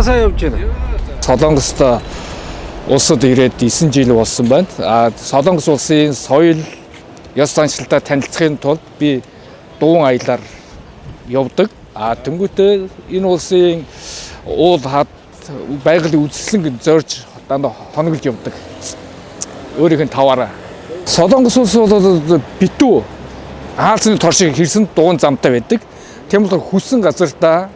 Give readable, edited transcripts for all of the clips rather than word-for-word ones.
Анханасаа явж байна. Солонгост улсад ирээд 9 жил болсон байна. Солонгос улсын соёл ёс заншилтай танилцахын тулд би дугуйн аялаар явдаг. Тэнгүүтээ энэ улсын уул хад байгалийн үзэсгэлэн зорж дандаа хоноглож явдаг. Өөрийнх нь таваараа. Солонгос улс бол битүү хаалцны тор шиг хэрсэн дугуйн замтай байдаг. Тийм болохоор хүссэн газартаа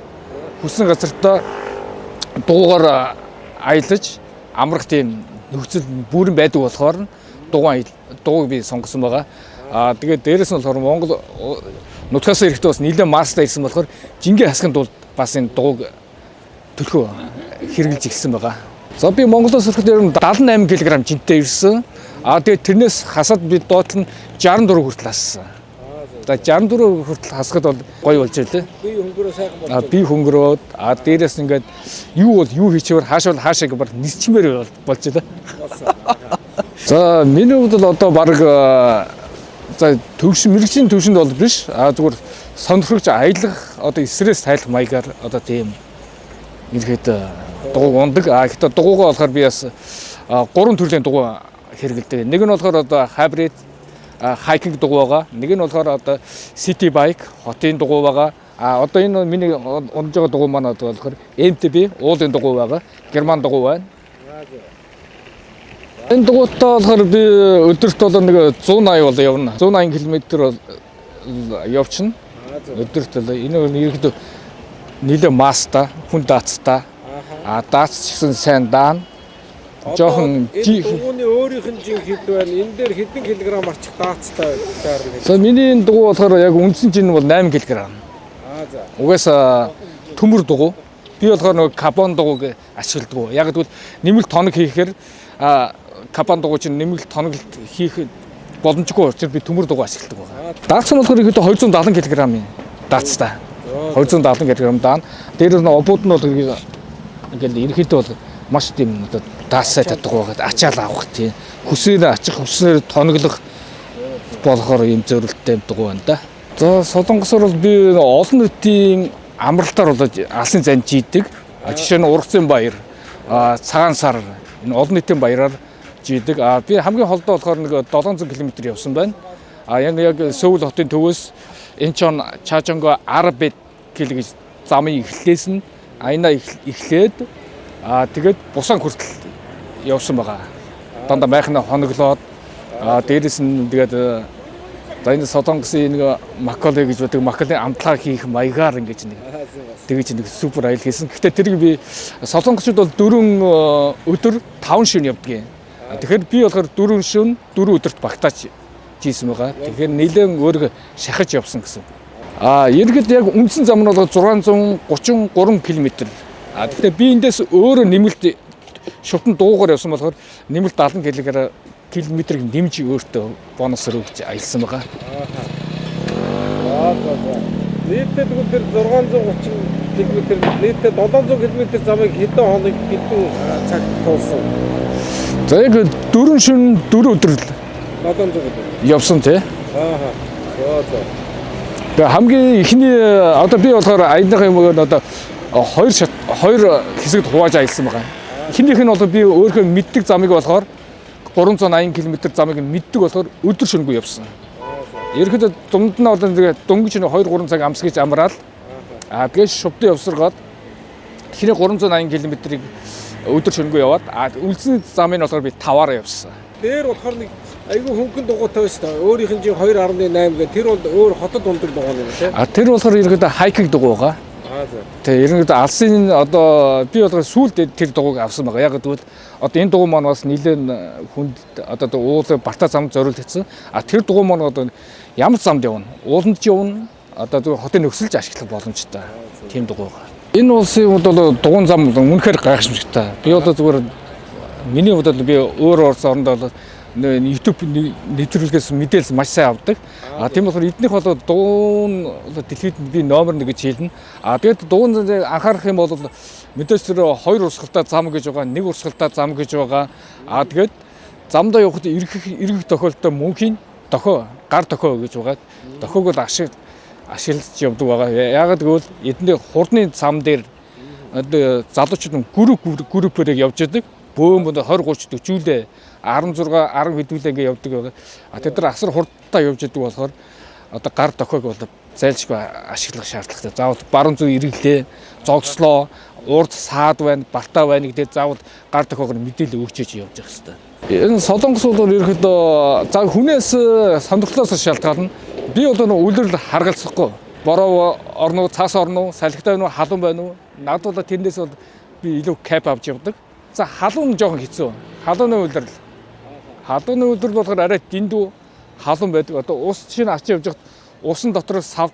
дугуугаар аялаж амрах тийм нөхцөл бүрэн байдаг болохоор дугуйг би сонгосон байгаа. Тэгээд дээрэс нь болохоор Монгол нутгаас ирэхдээ бас нэлээд мастай ирсэн болохоор жингээ хасхын тулд бас энэ дугуйг төлхөө хэрэгжилж ирсэн байгаа. За би Монголоос ирэхдээ 78 кг жинтэй ирсэн. Тэгээд тэрнээс хасаад би доотлон 64 хүртэл хассан. За 64 хүртэл хасахад бол гоё болж байлаа. Би хөнгөрөө сайхан болж. Би хөнгөрөөд дээрээс ингээд юу бол юу хийчихвэр хаашаа хаашаа гэж нисчмээр болж байлаа. За миний хувьд л одоо баг за мэрэгжлийн төвшөнд бол биш. Зүгээр сонирхогч аялах одоо стресс тайлах маягаар одоо тийм ирэхэд дугуй ундаг. Гэхдээ дугуйгаа болохоор би бас 3 төрлийн дугуй хэрэгэлдэг. Нэг нь болохоор одоо хайбрид хайкинг дугуй байгаа. Нэг нь болохоор одоо сити байк, хотын дугуй байгаа. Одоо энэ миний унж байгаа дугуй маань болохоор MTB уулын дугуй байгаа. Герман дугуй байна. Энэ дугуйтай болохоор би өдөрт бол нэг 180 бол явна. 180 км бол явчихна. Өдөрт л энэ ерөөхдөө нэлээ мастай, хүн даацтай. Даац гэсэн сайн даана. Жохон дугуйны өөрийнх нь жин хэд байна? Энэ дээр хэдэн килограмм арчих даацтай байна? За миний дугуй болохоор яг үндсэн жин бол 8 кг. За. Угаасаа төмөр дугуй. Би болохоор нэг карбон дугуйг ашигладаг. Яг гэвэл нэмэлт тоног хийхээр карбон дугуй чинь нэмэлт тоноглолт хийх боломжгүй учраас би төмөр дугуй ашигладаг байгаа. Даац нь болохоор ихэд 270 кг даацтай. 270 кг даана. Дээр нь обууд нь бол ингээд ерөөхдөө бол маш тийм одоо даасаа татдаг байгаа. Ачаал авах тийм. Хүсээр ачих, хүснээр тоноглох болохоор юм зөвлөлттэй дугуй байна да. За Солонгосоор бол би олон нийтийн амралтаар бол алсын занд жийдэг. Жишээ нь Ургацын баяр, Цагаан сар энэ олон нийтийн баяраар жийдэг. Би хамгийн холдоо болохоор нэг 700 км явсан байна. Яг Сөүл хотын төвөөс Инчон, Чажонго, Арбет гэж замын эхлээс нь Айна эхлээд тэгээд бусан хүртэл явсан байгаа. Дандаа майхна хоноглоод дээрээс нь тэгээд энэ Солонгосын нэг Маколе гэж байдаг Маколе амтлаа хийх маягаар ингэж нэг супер аялал хийсэн. Гэхдээ тэрийг би Солонгосчууд бол 4 өдөр 5 шөнө явдаг. Тэгэхээр би болохоор 4 шөнө 4 өдөрт багтаач жийсэн байгаа. Тэгэхээр нэлээд өөрийгөө шахаж явсан гэсэн. Ерхэд яг үндсэн зам нь бол 633 км. Тэгэхээр би эндээс өөрөө нэмэлт шувтан дуугаар явсан болохоор нэмэлт 70 км-ийг нэмж өөртөө бонусоор өгч аялсан байгаа. Нийтдээ тэгвэл тэр 630 км нийтдээ 700 км замыг хэдэн хоног хэдэн цагт туулсан? За яг 4 шөнө 4 өдөр 700 км явсан тий. Тэгээ хамгийн ихний одоо би болохоор аяллахын мөр одоо хоёр хэсэгт хувааж аялсан байгаа. Эхнийх нь бол би өөрөө мэддэг замыг болохоор 380 км замыг мэддэг болохоор өдөр шөнөгүй явсан. Ерөнхийдөө дунд нь бол тэгээд дөнгөж 2-3 цаг амсгийж амраад тэгээд шувтан явсаргаад эхний 380 км-ийг өдөр шөнөгүй яваад үлдсэн замыг болохоор би 5-аар явсан. Дээр болохоор нэг айгүй хөнгөн дугуйтай байна шүү дээ. Өөрийнх нь 2.8 гэх тэр бол өөр хотод ундаг дугуй юм тийм. Тэр болохоор ерөнхийдөө хайкинг дугуй байгаа. Тэгээ ерөнхийдөө алсын одоо би болохоор сүүлд тэр дугуйг авсан байгаа. Яг гэвэл одоо энэ дугуй маань бас нэлээд хүнд одоо уулын барта замд зориулагдсан. Тэр дугуй маань одоо ямар замд явна? Ууланд явна. Одоо хотын нөхцөлж ашиглах боломжтой. Тийм дугуй байгаа. Энэ улсын хувьд бол дугуйн зам үнэхээр гайхамшигтай. Би одоо зүгээр миний хувьд би өөр орц оронд бол YouTube нэвтрүүлгээс мэдээлэл маш сайн авдаг. Тийм болохоор эднийх бол дугуйн дэлхийд би номер 1 гэж хэлнэ. Тэгээд дугуйн анхаарах юм бол мэдээж тэр 2 урсгалтай зам гэж байгаа, 1 урсгалтай зам гэж байгаа. Тэгээд замдаа явахад эргэх тохиолдолтой мөнхийн гар дохио гэж байгаа. Дохиог бол ашиглаж явдаг байгаа. Яагаад гэвэл эдний хурдны зам дээр одоо залуучууд группээр явж байдаг. Бөөмбөнд 20 30 40 16 10 хэдүүлээ ингээ явдаг байгаа. Тэд нар асар хурдтай явж байдаг болохоор одоо гар дохойг бол зайлшгүй ашиглах шаардлагатай. Заавал баруун зүй эргэлээ, зогслоо, урд саад байна, балтаа байна гэдэг заавал гар дохойгоор мэдээлэл өгч явж явах хэрэгтэй. Энэ Солонгос бол ерөөхдөө за хүнээс сонирхлоос шалтгаална. Би бол үлрэл харгалзахгүй. Бороо орноо, цаас орноо, салхитай байна уу, халуун байна уу? Надад бол тэрнээс бол би илүү кап авч явдаг. За халуун жоохон хэцүү. Халууны үлрэл. Халууны үлрэл болохоор арай дэндүү халуун байдаг. Одоо ус чинь ачиж явж хад усан дотроос сав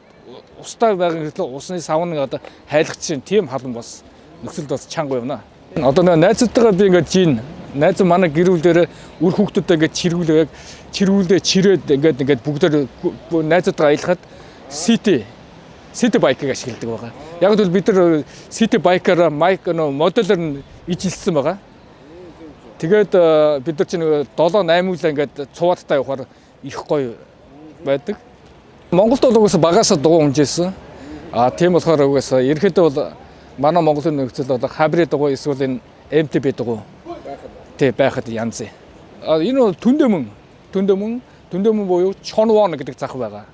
устай байгаа гэтэл усны савны одоо хайлгач чинь тийм халуун бас нөхцөлд бас чанга явна. Одоо найзуудтайгаа би ингээд жин найз манай гэр бүл дээр үр хүүхдүүдтэй ингээд чиргүүлээ чирээд ингээд бүгдээр найзуудтайгаа аялахад сити байкыг ашигладаг байгаа. Яг л бид нар сити байкаар майк модулаар нь ижилсэн байгаа. Тэгээд бид нар чинь 7 8 үлээ ингээд цуваттай явахаар их гоё байдаг. Монголд бол угсаа багасаа дугуй хэмжээсэн. Тийм болохоор угсаа ерөөхдөө бол манай Монголын нөхцөл бол хабрид дугуй эсвэл энэ MTB дугуй тий байхад янз. Энэ түндэмэн буюу Чонвон гэдэг зах байгаа.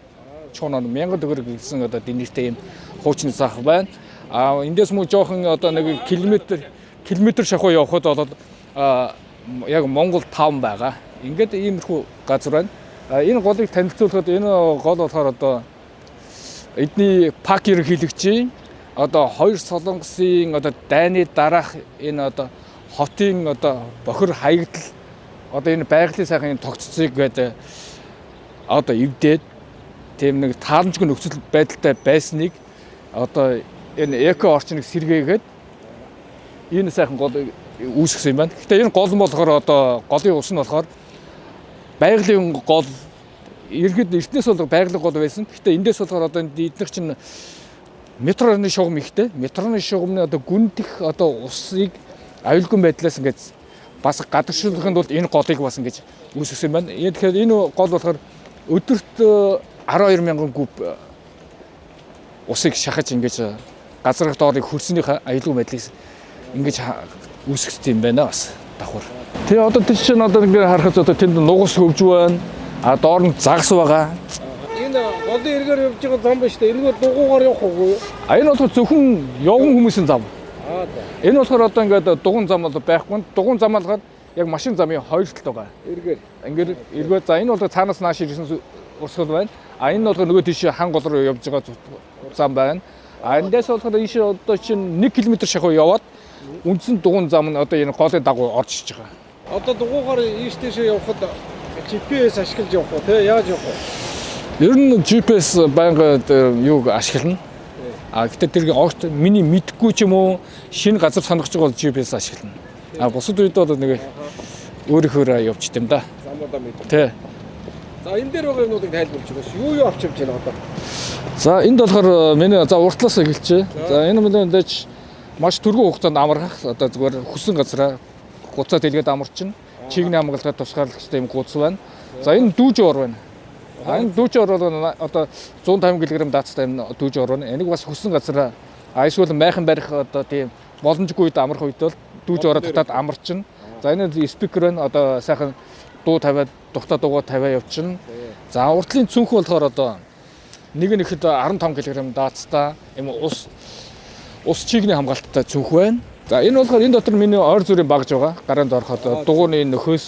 Чонвон 1000 төгрөг гэсэн одоо дэнэртэй юм хуучны зах байна. Эндээс мөн жоохон одоо нэг километр шахуу явхад бол яг Монгол 5 байгаа. Ингээд иймэрхүү газар байна. Энэ голыг танилцуулахад энэ гол болохоор одоо эдний пак ерөнхийлөгчийн одоо 2 солонгосын одоо дайны дараах энэ одоо хотын одоо бохир хаягдал одоо энэ байгалийн сайхны тогтцыг гэдэг одоо эвдээд тийм нэг тааламжгүй нөхцөл байдалтай байсныг одоо энэ эко орчныг сэргээгээд энэ сайхан гол үүсгэсэн юм байна. Гэхдээ энэ гол нь болохоор одоо голын ус нь болохоор байгалийн гол ерхэд эртнээс бол байгалийн гол байсан. Гэхдээ эндээс болохоор одоо эднийх чинь метроны шугам ихтэй. Метроны шугамны одоо гүндэх одоо усыг аюулгүй байдлаас ингээд бас гадагшуулахын тулд энэ голыг бас ингэж үүсгэсэн байна. Тэгэхээр энэ гол болохоор өдөрт 12,000 куб усыг шахаж ингэж газрах доорыг хөрснийхээ аюулгүй байдлыг ингэж үүсгэсэн юм байна бас давхар. Тэгээ одоо тийч чинь одоо ингээд харахад одоо тэнд нугас хөвж байна. Доор нь загас байгаа. Энэ голын эргээр явж байгаа зам ба штэ. Эргээр дугуугаар явах уу? Энэ бол зөвхөн явган хүмүүсийн зам. Энэ болохоор одоо ингээд дугуун зам бол байхгүй. Дугуун зам алгаад яг машин замын хоёр талд байгаа. Эргээр. Ингээд эргээр за энэ бол цаанаас нааш ирсэн урсгал байна. Энэ бол нөгөө тийш хан гол руу явж байгаа зам байна. Эндээс болохоор ийш одоо чинь 1 км шахуу яваад үндсэн дугуун зам нь одоо энэ голын дагуу орж иж байгаа. Одоо дугуугаар ийш тийш явхад GPS ашиглаж явах уу те? Яаж явах вэ? Ер нь GPS байнга юуг ашиглана. Гэхдээ тэр огт миний мэдгүй ч юм уу шинэ газар сонгож байгаа бол GPS ашиглана. Бусад үед бол нэг өөрийнхөө явж тийм да. Замуудаа мэдээ. Тий. За энэ дээр байгаа юмнуудыг тайлбарлаж өгөөш. Юу авч явж байна одоо? За энд болохоор миний за уртлаас эхэлчихэ. За энэ мэдээж маш түргэн хугацаанд амаргах одоо зүгээр хүссэн газараа гуцаа дэлгээд амарчин. Чигний хамгаалалт тусгаарлагчтай юм гуц байна. За энэ дүүж ор байна. Энэ дүүж ор бол одоо 150 кг даацтай юм дүүж ор байна. Энийг бас хүссэн газараа эсвэл майхан барих одоо тийм боломжгүй үед амрах үед бол дүүж ороо татаад амарчин. За энэ спикер байна. Одоо сайхан дуу тавиад тухтаа дуугаа тавиа явчихна. За уртлын цүнх болохоор одоо нэг нь ихэд 15 кг даацтай юм ус чигний хамгаалттай цүнх байна. За энэ болохоор энэ дотор миний ойр зүрийн багж байгаа. Гараанд ороход дугууны нөхөөс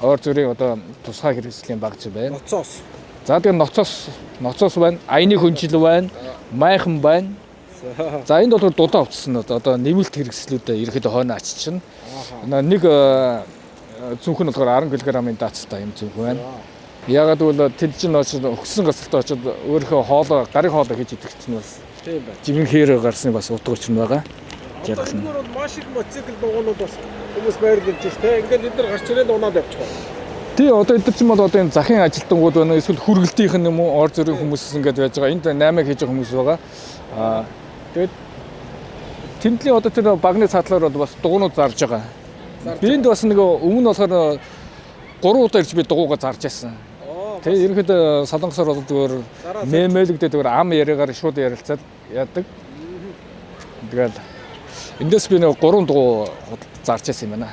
ойр зүрийн одоо тусгай хэрэгслийн багж байна. Ноцоос. За тэгээ ноцоос байна. Аяны хүнжил байна. Майхан байна. За энд бол дудаа авцсан одоо нэмэлт хэрэгслүүдээ ерөөхдөө хойно аччихна. Нэг цүнх нь болохоор 10 кг-ын даацтай юм цүнх байна. Ягаад гэвэл тэд чинь өгсөн газартаа очиод өөрийнхөө хоолоо гарын хоолоо хийж идэх чинь бас тийм байна. Жимэн хээр гарсны бас утга учир нь байгаа. Энэ бол маш их мотоцикл дугуйнууд бас хүмүүс байрлуулж байна те. Ингээд эдгээр гарч ирээд унаад явчих واخ. Тий одоо эдгээр чинь бол одоо энэ захын ажилтнууд байна. Эсвэл хүргэлтийнх нь юм уу ор зүрийн хүмүүс ингээд байж байгаа. Энд 8-ыг хийж байгаа хүмүүс байгаа. Тэгээд тэмдлийн одоо тэр багны цаатлаар бол бас дугуйнууд зарж байгаа. Биэнд бас нэг өмнө болохоор 3 удаа ирж би дугуйгаа зарж байсан. Тэгээ ерөнхийдөө солонгосоор бол зүгээр мемэлэгдээд зүгээр ам яриагаар шууд ярилцаад яадаг. Тэгэл Эндээс би нэг 3 дугуй зарж байсан юм байна.